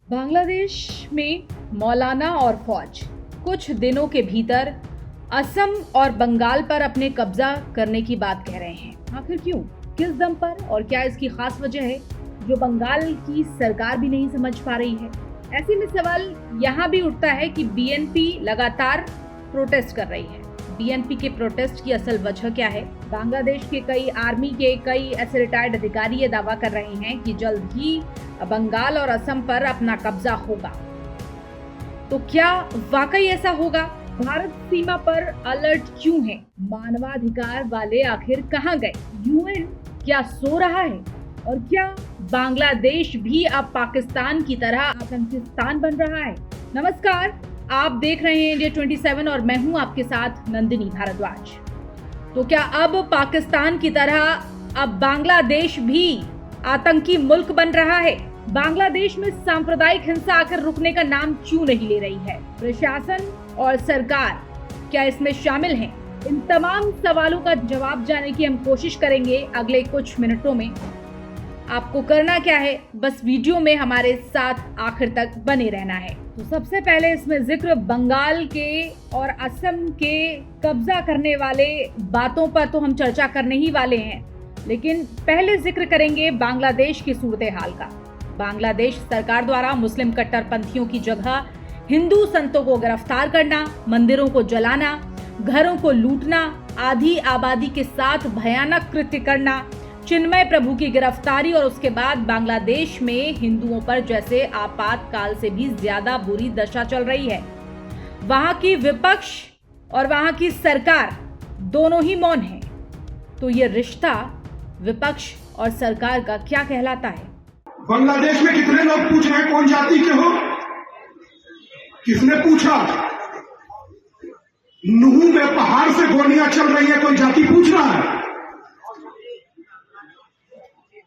बांग्लादेश में मौलाना और फौज कुछ दिनों के भीतर असम और बंगाल पर अपने कब्जा करने की बात कह रहे हैं। आखिर क्यों, किस दम पर और क्या इसकी खास वजह है जो बंगाल की सरकार भी नहीं समझ पा रही है। ऐसे में सवाल यहाँ भी उठता है कि बीएनपी लगातार प्रोटेस्ट कर रही है। बीएनपी के प्रोटेस्ट की असल वजह क्या है? बांग्लादेश के कई आर्मी के कई ऐसे रिटायर्ड अधिकारी ये दावा कर रहे हैं कि जल्द ही बंगाल और असम पर अपना कब्जा होगा। तो क्या वाकई ऐसा होगा? भारत सीमा पर अलर्ट क्यों है? मानवाधिकार वाले आखिर कहां गए? यूएन क्या सो रहा है? और क्या बांग्लादेश भी अब पाकिस्तान की तरह आतंकिस्तान बन रहा है? नमस्कार, आप देख रहे हैं इंडिया 27 और मैं हूं आपके साथ नंदिनी भारद्वाज। तो क्या अब पाकिस्तान की तरह अब बांग्लादेश भी आतंकी मुल्क बन रहा है? बांग्लादेश में सांप्रदायिक हिंसा आखिर रुकने का नाम क्यों नहीं ले रही है? प्रशासन और सरकार क्या इसमें शामिल हैं? इन तमाम सवालों का जवाब जानने की हम कोशिश करेंगे अगले कुछ मिनटों में। आपको करना क्या है, बस वीडियो में हमारे साथ आखिर तक बने रहना है। तो सबसे पहले इसमें जिक्र बंगाल के और असम के कब्जा करने वाले बातों पर तो हम चर्चा करने ही वाले हैं, लेकिन पहले जिक्र करेंगे बांग्लादेश की सूरत हाल का। बांग्लादेश सरकार द्वारा मुस्लिम कट्टरपंथियों की जगह हिंदू संतों को गिरफ्तार करना, मंदिरों को जलाना, घरों को लूटना, आधी आबादी के साथ भयानक कृत्य करना, चिन्मय प्रभु की गिरफ्तारी और उसके बाद बांग्लादेश में हिंदुओं पर जैसे आपातकाल से भी ज्यादा बुरी दशा चल रही है। वहां की विपक्ष और वहां की सरकार दोनों ही मौन है। तो ये रिश्ता विपक्ष और सरकार का क्या कहलाता है? बांग्लादेश में कितने लोग पूछ रहे हैं कौन जाति के हो? किसने पूछा? नूह में पहाड़ से गोलियां चल रही है, कोई जाति पूछ रहा है?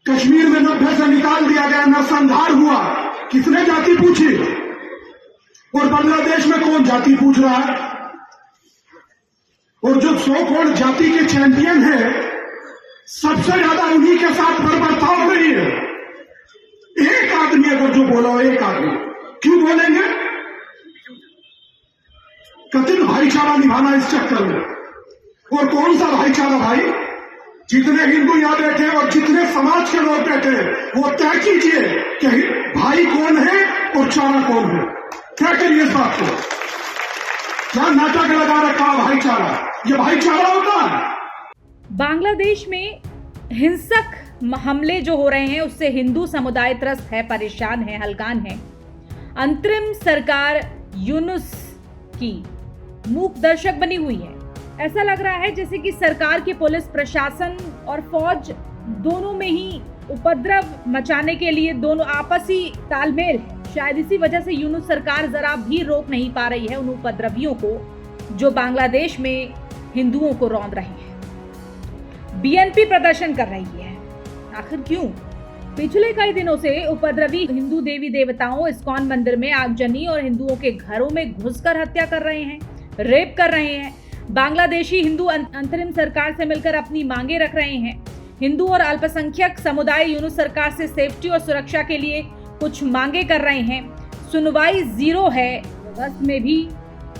कश्मीर में 90 से निकाल दिया गया, नरसंहार हुआ, किसने जाति पूछी? और बांग्लादेश में कौन जाति पूछ रहा है? और जो सो कौन जाति के चैंपियन है, सबसे ज्यादा उन्हीं के साथ बर्बरता हो रही है। एक आदमी अगर जो बोला हो, एक आदमी क्यों बोलेंगे? कथित भाईचारा निभाना इस चक्कर में। और कौन सा भाईचारा भाई? जितने हिंदू यहां बैठे और जितने समाज के लोग बैठे वो तय कीजिए कि भाई कौन है और चारा कौन है। क्या करिए इस बात को? क्या नाटक लगा रखा भाईचारा? ये भाईचारा होता है? बांग्लादेश में हिंसक हमले जो हो रहे हैं उससे हिंदू समुदाय त्रस्त है, परेशान है, हलकान है। अंतरिम सरकार यूनुस की मूक दर्शक बनी हुई है। ऐसा लग रहा है जैसे कि सरकार की पुलिस प्रशासन और फौज दोनों में ही उपद्रव मचाने के लिए दोनों आपसी तालमेल है। शायद इसी वजह से यूनुस सरकार जरा भी रोक नहीं पा रही है उन उपद्रवियों को जो बांग्लादेश में हिंदुओं को रौंद रहे हैं। बीएनपी प्रदर्शन कर रही है। आखिर क्यों? पिछले कई दिनों से उपद्रवी हिंदू देवी देवताओं इस्कॉन मंदिर में आगजनी और हिंदुओं के घरों में घुसकर हत्या कर रहे हैं, रेप कर रहे हैं। बांग्लादेशी हिंदू अंतरिम सरकार से मिलकर अपनी मांगे रख रहे हैं। हिंदू और अल्पसंख्यक समुदाय यूनुस सरकार से सेफ्टी और सुरक्षा के लिए कुछ मांगे कर रहे हैं। सुनवाई जीरो है। अगस्त में भी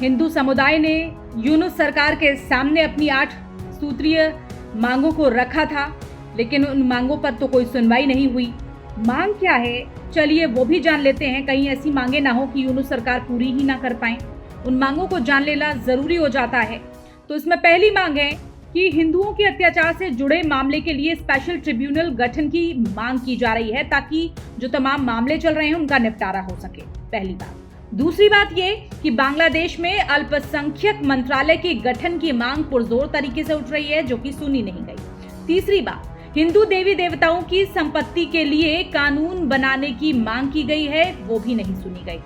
हिंदू समुदाय ने यूनुस सरकार के सामने अपनी 8 सूत्रीय मांगों को रखा था, लेकिन उन मांगों पर तो कोई सुनवाई नहीं हुई। मांग क्या है, चलिए वो भी जान लेते हैं। कहीं ऐसी मांगे ना हो कि यूनुस सरकार पूरी ही ना कर पाए। उन मांगों को जान लेना जरूरी हो जाता है। तो इसमें पहली मांग है कि हिंदुओं के अत्याचार से जुड़े मामले के लिए स्पेशल ट्रिब्यूनल गठन की मांग की जा रही है ताकि जो तमाम मामले चल रहे हैं उनका निपटारा हो सके। पहली बात। दूसरी बात ये कि बांग्लादेश में अल्पसंख्यक मंत्रालय के गठन की मांग पुरजोर तरीके से उठ रही है जो कि सुनी नहीं गई। तीसरी बात, हिंदू देवी देवताओं की संपत्ति के लिए कानून बनाने की मांग की गई है, वो भी नहीं सुनी गई।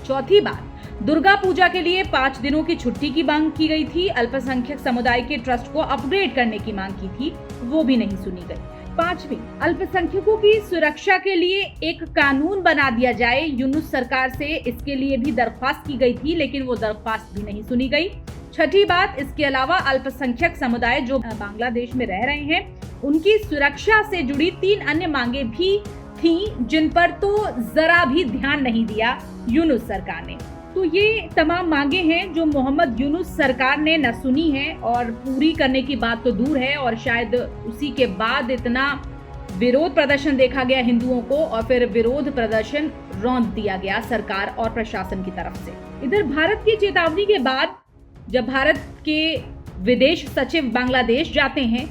चौथी बात, दुर्गा पूजा के लिए 5 दिनों की छुट्टी की मांग की गई थी। अल्पसंख्यक समुदाय के ट्रस्ट को अपग्रेड करने की मांग की थी, वो भी नहीं सुनी गई। पांचवी, अल्पसंख्यकों की सुरक्षा के लिए एक कानून बना दिया जाए। यूनुस सरकार से इसके लिए भी दरख्वास्त की गई थी, लेकिन वो दरख्वास्त भी नहीं सुनी गई। छठी बात, इसके अलावा अल्पसंख्यक समुदाय जो बांग्लादेश में रह रहे हैं उनकी सुरक्षा से जुड़ी 3 अन्य मांगे भी थी जिन पर तो जरा भी ध्यान नहीं दिया यूनुस सरकार ने। तो ये तमाम मांगे हैं जो मोहम्मद यूनुस सरकार ने न सुनी है, और पूरी करने की बात तो दूर है, और शायद उसी के बाद इतना विरोध प्रदर्शन देखा गया हिंदुओं को, और फिर विरोध प्रदर्शन रौंद दिया गया सरकार और प्रशासन की तरफ से। इधर भारत की चेतावनी के बाद जब भारत के विदेश सचिव बांग्लादेश जाते हैं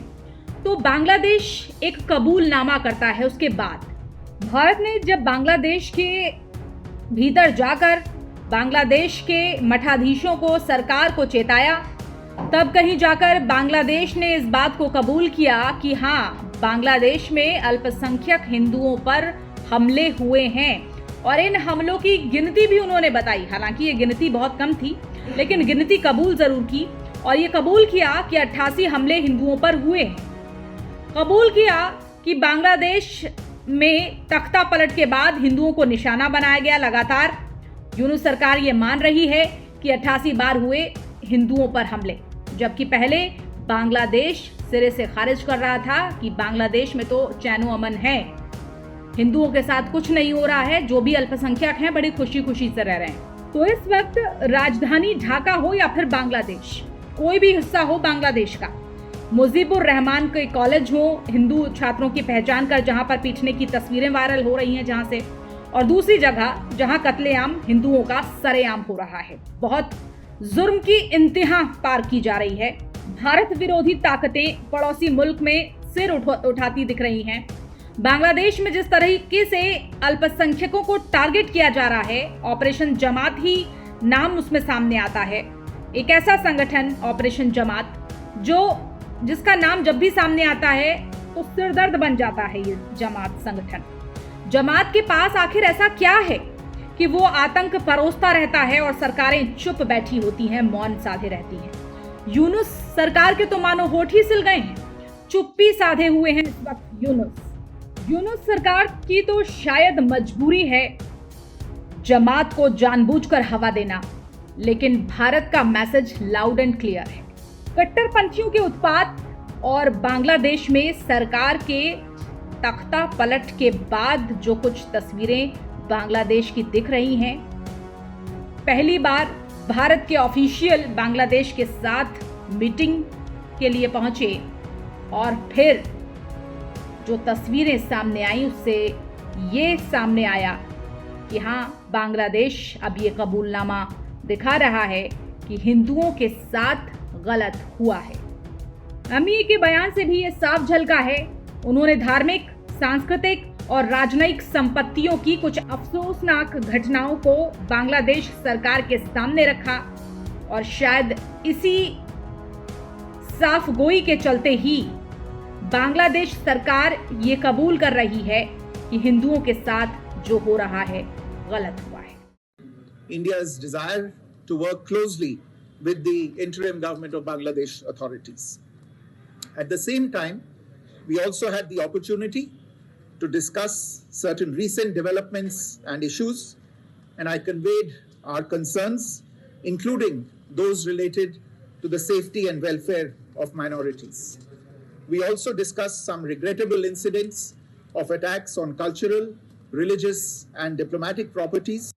तो बांग्लादेश एक कबूलनामा करता है। उसके बाद भारत ने जब बांग्लादेश के भीतर जाकर बांग्लादेश के मठाधीशों को, सरकार को चेताया, तब कहीं जाकर बांग्लादेश ने इस बात को कबूल किया कि हाँ, बांग्लादेश में अल्पसंख्यक हिंदुओं पर हमले हुए हैं, और इन हमलों की गिनती भी उन्होंने बताई। हालांकि ये गिनती बहुत कम थी, लेकिन गिनती कबूल जरूर की, और ये कबूल किया कि 88 हमले हिंदुओं पर हुए हैं। कबूल किया कि बांग्लादेश में तख्ता पलट के बाद हिंदुओं को निशाना बनाया गया लगातार। यूनुस सरकार ये मान रही है कि 88 बार हुए हिंदुओं पर हमले, जबकि पहले बांग्लादेश सिरे से खारिज कर रहा था कि बांग्लादेश में तो चैनो अमन है, हिंदुओं के साथ कुछ नहीं हो रहा है, जो भी अल्पसंख्यक हैं बड़ी खुशी खुशी से रह रहे हैं। तो इस वक्त राजधानी ढाका हो या फिर बांग्लादेश, कोई भी हिस्सा हो बांग्लादेश का, मुजीबुर रहमान के कॉलेज हो, हिंदू छात्रों की पहचान कर जहां पर पीटने की तस्वीरें वायरल हो रही हैं जहां से, और दूसरी जगह जहां कत्लेआम हिंदुओं का सरेआम हो रहा है, बहुत जुर्म की इंतहा पार की जा रही है। भारत विरोधी ताकतें पड़ोसी मुल्क में सिर उठाती दिख रही हैं। बांग्लादेश में जिस तरीके से अल्पसंख्यकों को टारगेट किया जा रहा है, ऑपरेशन जमात ही नाम उसमें सामने आता है। एक ऐसा संगठन ऑपरेशन जमात जिसका नाम जब भी सामने आता है तो सिरदर्द बन जाता है। ये जमात संगठन, जमात के पास आखिर ऐसा क्या है कि वो आतंक परोसता रहता है और सरकारें चुप बैठी होती हैं, मौन साधे रहती हैं। यूनुस सरकार के तो मानो होठ ही सिल गए हैं, चुप्पी साधे हुए हैं इस वक्त यूनुस सरकार की तो शायद मजबूरी है जमात को जानबूझकर हवा देना, लेकिन भारत का मैसेज लाउड एंड क्लियर है। कट्टरपंथियों के उत्पात और बांग्लादेश में सरकार के तख्ता पलट के बाद जो कुछ तस्वीरें बांग्लादेश की दिख रही हैं, पहली बार भारत के ऑफिशियल बांग्लादेश के साथ मीटिंग के लिए पहुंचे, और फिर जो तस्वीरें सामने आई उससे ये सामने आया कि हाँ, बांग्लादेश अब ये कबूलनामा दिखा रहा है कि हिंदुओं के साथ गलत हुआ है। अमीर के बयान से भी ये साफ झलका है। उन्होंने धार्मिक, सांस्कृतिक और राजनयिक संपत्तियों की कुछ अफसोसनाक घटनाओं को बांग्लादेश सरकार के सामने रखा, और शायद इसी साफ गोई के चलते ही बांग्लादेश सरकार ये कबूल कर रही है कि हिंदुओं के साथ जो हो रहा है गलत हुआ है। India's desire to work closely with the interim government of Bangladesh authorities. At the same time, we also had the opportunity to discuss certain recent developments and issues, and I conveyed our concerns, including those related to the safety and welfare of minorities. We also discussed some regrettable incidents of attacks on cultural, religious, and diplomatic properties.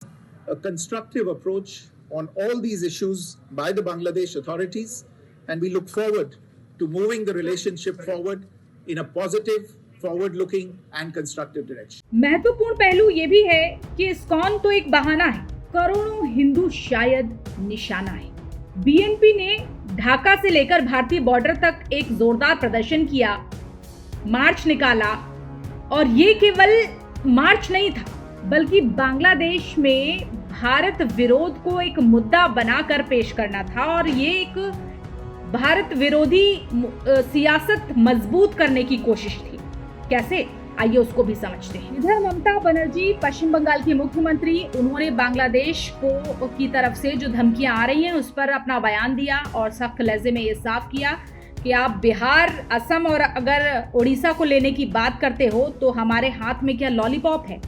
A constructive approach on all these issues by the Bangladesh authorities, and we look forward to moving the relationship forward in a positive, forward-looking and constructive direction. महत्वपूर्ण पहलू ये भी है कि ISKCON तो एक बहाना है, करोड़ों हिंदू शायद निशाना है। बीएनपी ने ढाका से लेकर भारतीय बॉर्डर तक एक जोरदार प्रदर्शन किया, मार्च निकाला, और ये केवल मार्च नहीं था, बल्कि बांग्लादेश में भारत विरोध को एक मुद्दा बनाकर पेश करना था, और ये एक भारत विरोधी सियासत मजबूत करने की कोशिश थी। कैसे, आइए उसको भी समझते हैं। इधर ममता बनर्जी पश्चिम बंगाल की मुख्यमंत्री, उन्होंने बांग्लादेश की तरफ से जो धमकियां आ रही हैं उस पर अपना बयान दिया, और सख्त लहजे में ये साफ किया कि आप बिहार, असम और अगर उड़ीसा को लेने की बात करते हो तो हमारे हाथ में क्या लॉलीपॉप है,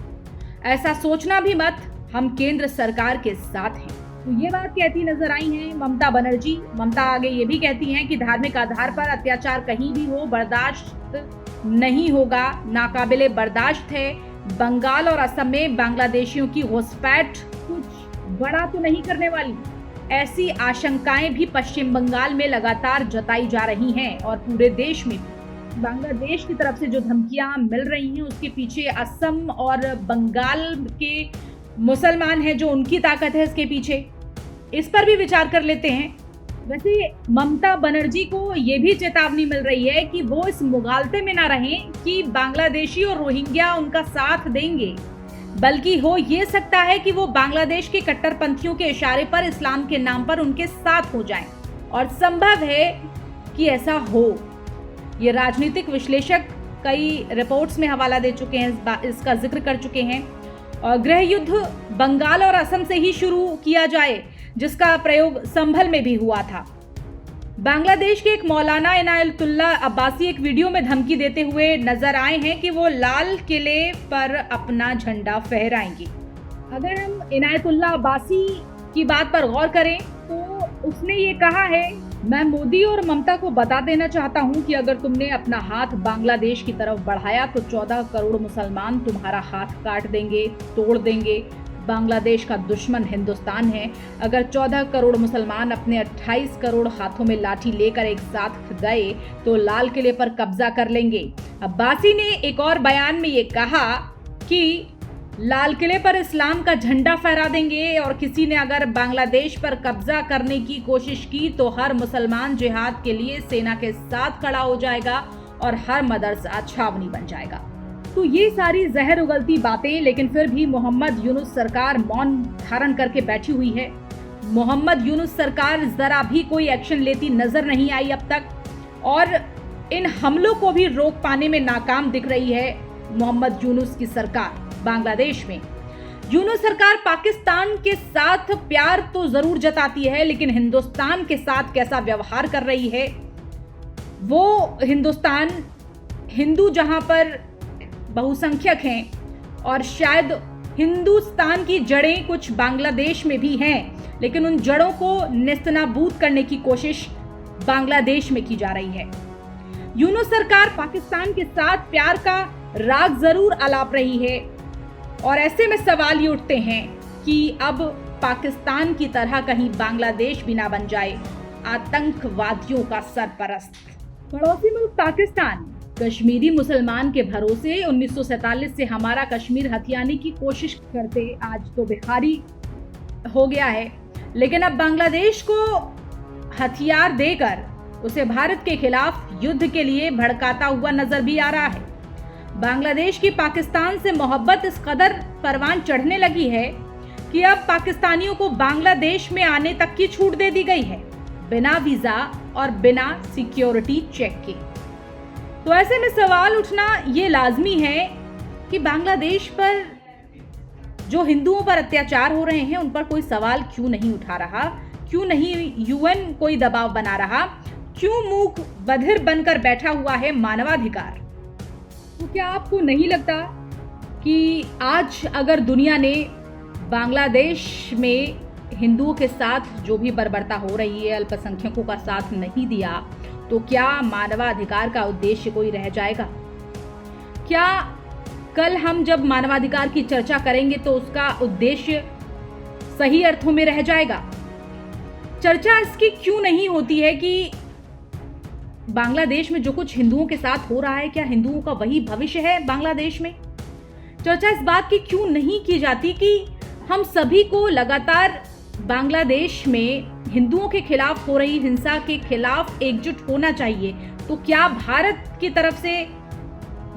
ऐसा सोचना भी मत, हम केंद्र सरकार के साथ हैं। तो ये बात कहती नजर आई हैं ममता बनर्जी। ममता आगे ये भी कहती हैं कि धार्मिक आधार पर अत्याचार कहीं भी हो बर्दाश्त नहीं होगा, नाकाबिले बर्दाश्त है। बंगाल और असम में बांग्लादेशियों की घुसपैठ कुछ बड़ा तो नहीं करने वाली, ऐसी आशंकाएं भी पश्चिम बंगाल में लगातार जताई जा रही हैं और पूरे देश में बांग्लादेश की तरफ से जो धमकियां मिल रही हैं उसके पीछे असम और बंगाल के मुसलमान हैं जो उनकी ताकत है इसके पीछे। इस पर भी विचार कर लेते हैं। वैसे ममता बनर्जी को ये भी चेतावनी मिल रही है कि वो इस मुगालते में ना रहें कि बांग्लादेशी और रोहिंग्या उनका साथ देंगे, बल्कि हो ये सकता है कि वो बांग्लादेश के कट्टरपंथियों के इशारे पर इस्लाम के नाम पर उनके साथ हो जाएं, और संभव है कि ऐसा हो। ये राजनीतिक विश्लेषक कई रिपोर्ट्स में हवाला दे चुके हैं, इसका जिक्र कर चुके हैं। और गृह युद्ध बंगाल और असम से ही शुरू किया जाए, जिसका प्रयोग संभल में भी हुआ था। बांग्लादेश के एक मौलाना इनायतुल्ला अब्बासी एक वीडियो में धमकी देते हुए नजर आए हैं कि वो लाल किले पर अपना झंडा फहराएंगे। अगर हम इनायतुल्ला अब्बासी की बात पर गौर करें तो उसने ये कहा है, मैं मोदी और ममता को बता देना चाहता हूं कि अगर तुमने अपना हाथ बांग्लादेश की तरफ बढ़ाया तो 14 करोड़ मुसलमान तुम्हारा हाथ काट देंगे, तोड़ देंगे। बांग्लादेश का दुश्मन हिंदुस्तान है। अगर 14 करोड़ मुसलमान अपने 28 करोड़ हाथों में लाठी लेकर एक साथ गए तो लाल किले पर कब्जा कर लेंगे। अब्बासी ने एक और बयान में ये कहा कि लाल किले पर इस्लाम का झंडा फहरा देंगे और किसी ने अगर बांग्लादेश पर कब्जा करने की कोशिश की तो हर मुसलमान जिहाद के लिए सेना के साथ खड़ा हो जाएगा और हर मदरसा छावनी बन जाएगा। तो ये सारी जहर उगलती बातें, लेकिन फिर भी मोहम्मद यूनुस सरकार मौन धारण करके बैठी हुई है। मोहम्मद यूनुस सरकार जरा भी कोई एक्शन लेती नजर नहीं आई अब तक, और इन हमलों को भी रोक पाने में नाकाम दिख रही है मोहम्मद यूनुस की सरकार बांग्लादेश में। यूनुस सरकार पाकिस्तान के साथ प्यार तो जरूर जताती है, लेकिन हिंदुस्तान के साथ कैसा व्यवहार कर रही है, वो हिंदुस्तान हिंदू जहां पर बहुसंख्यक हैं और शायद हिंदुस्तान की जड़ें कुछ बांग्लादेश में भी हैं, लेकिन उन जड़ों को नेस्तनाबूद करने की कोशिश बांग्लादेश में की जा रही है। यूनुस सरकार पाकिस्तान के साथ प्यार का राग जरूर अलाप रही है, और ऐसे में सवाल ये उठते हैं कि अब पाकिस्तान की तरह कहीं बांग्लादेश भी ना बन जाए आतंकवादियों का सरपरस्त। पड़ोसी मुल्क पाकिस्तान कश्मीरी मुसलमान के भरोसे 1947 से हमारा कश्मीर हथियाने की कोशिश करते आज तो भिखारी हो गया है, लेकिन अब बांग्लादेश को हथियार देकर उसे भारत के खिलाफ युद्ध के लिए भड़काता हुआ नजर भी आ रहा है। बांग्लादेश की पाकिस्तान से मोहब्बत इस कदर परवान चढ़ने लगी है कि अब पाकिस्तानियों को बांग्लादेश में आने तक की छूट दे दी गई है, बिना वीजा और बिना सिक्योरिटी चेक के। तो ऐसे में सवाल उठना ये लाजमी है कि बांग्लादेश पर जो हिंदुओं पर अत्याचार हो रहे हैं उन पर कोई सवाल क्यों नहीं उठा रहा, क्यों नहीं यूएन कोई दबाव बना रहा, क्यों मूक बधिर बनकर बैठा हुआ है मानवाधिकार। तो क्या आपको नहीं लगता कि आज अगर दुनिया ने बांग्लादेश में हिंदुओं के साथ जो भी बर्बरता हो रही है, अल्पसंख्यकों का साथ नहीं दिया, तो क्या मानवाधिकार का उद्देश्य कोई रह जाएगा? क्या कल हम जब मानवाधिकार की चर्चा करेंगे तो उसका उद्देश्य सही अर्थों में रह जाएगा? चर्चा इसकी क्यों नहीं होती है कि बांग्लादेश में जो कुछ हिंदुओं के साथ हो रहा है, क्या हिंदुओं का वही भविष्य है बांग्लादेश में? चर्चा इस बात की क्यों नहीं की जाती कि हम सभी को लगातार बांग्लादेश में हिंदुओं के खिलाफ हो रही हिंसा के खिलाफ एकजुट होना चाहिए? तो क्या भारत की तरफ से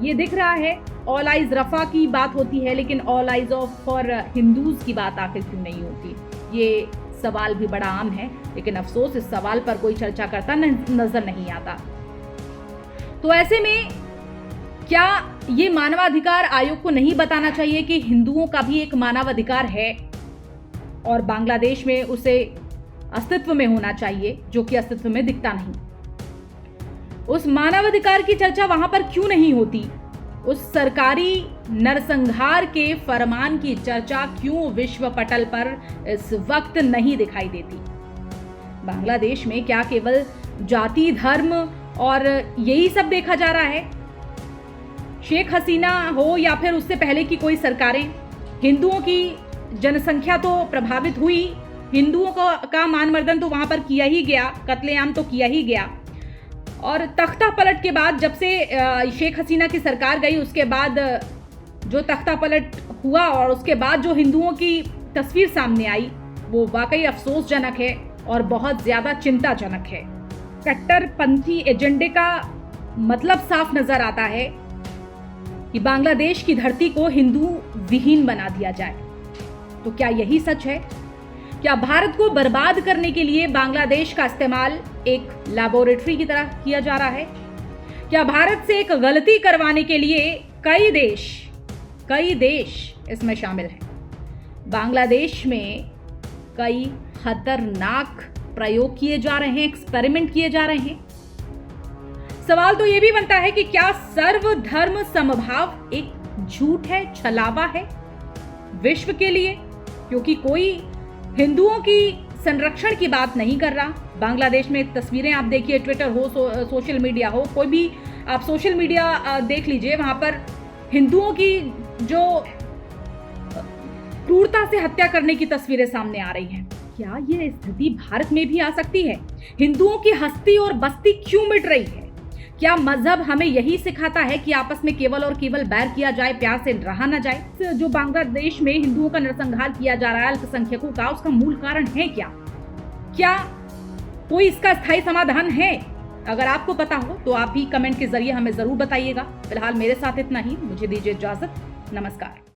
ये दिख रहा है? ऑल आइज रफा की बात होती है, लेकिन ऑल आइज फॉर हिंदूज की बात आखिर क्यों नहीं होती? ये सवाल भी बड़ा आम है, लेकिन अफसोस इस सवाल पर कोई चर्चा करता नजर नहीं आता। तो ऐसे में क्या ये मानवाधिकार आयोग को नहीं बताना चाहिए कि हिंदुओं का भी एक मानवाधिकार है और बांग्लादेश में उसे अस्तित्व में होना चाहिए, जो कि अस्तित्व में दिखता नहीं? उस मानवाधिकार की चर्चा वहां पर क्यों नहीं होती? उस सरकारी नरसंहार के फरमान की चर्चा क्यों विश्व पटल पर इस वक्त नहीं दिखाई देती? बांग्लादेश में क्या केवल जाति, धर्म और यही सब देखा जा रहा है? शेख हसीना हो या फिर उससे पहले की कोई सरकारें, हिंदुओं की जनसंख्या तो प्रभावित हुई, हिंदुओं का मानमर्दन तो वहां पर किया ही गया, कत्लेआम तो किया ही गया। और तख्ता पलट के बाद जब से शेख हसीना की सरकार गई, उसके बाद जो तख्ता पलट हुआ और उसके बाद जो हिंदुओं की तस्वीर सामने आई वो वाकई अफसोसजनक है और बहुत ज़्यादा चिंताजनक है। कट्टरपंथी एजेंडे का मतलब साफ नजर आता है कि बांग्लादेश की धरती को हिंदू विहीन बना दिया जाए। तो क्या यही सच है? क्या भारत को बर्बाद करने के लिए बांग्लादेश का इस्तेमाल एक लैबोरेटरी की तरह किया जा रहा है? क्या भारत से एक गलती करवाने के लिए कई देश इसमें शामिल हैं? बांग्लादेश में कई खतरनाक प्रयोग किए जा रहे हैं, एक्सपेरिमेंट किए जा रहे हैं। सवाल तो यह भी बनता है कि क्या सर्वधर्म समभाव एक झूठ है, छलावा है विश्व के लिए? क्योंकि कोई हिंदुओं की संरक्षण की बात नहीं कर रहा। बांग्लादेश में तस्वीरें आप देखिए, ट्विटर हो, सोशल मीडिया हो, कोई भी आप सोशल मीडिया देख लीजिए, वहां पर हिंदुओं की जो क्रूरता से हत्या करने की तस्वीरें सामने आ रही हैं। क्या ये स्थिति भारत में भी आ सकती है? हिंदुओं की हस्ती और बस्ती क्यों मिट रही है? क्या मजहब हमें यही सिखाता है कि आपस में केवल और केवल बैर किया जाए, प्यार से रहा ना जाए? जो बांग्लादेश में हिंदुओं का नरसंहार किया जा रहा है, अल्पसंख्यकों का, उसका मूल कारण है क्या? क्या कोई इसका स्थायी समाधान है? अगर आपको पता हो तो आप भी कमेंट के जरिए हमें जरूर बताइएगा। फिलहाल मेरे साथ इतना ही, मुझे दीजिए इजाजत। नमस्कार।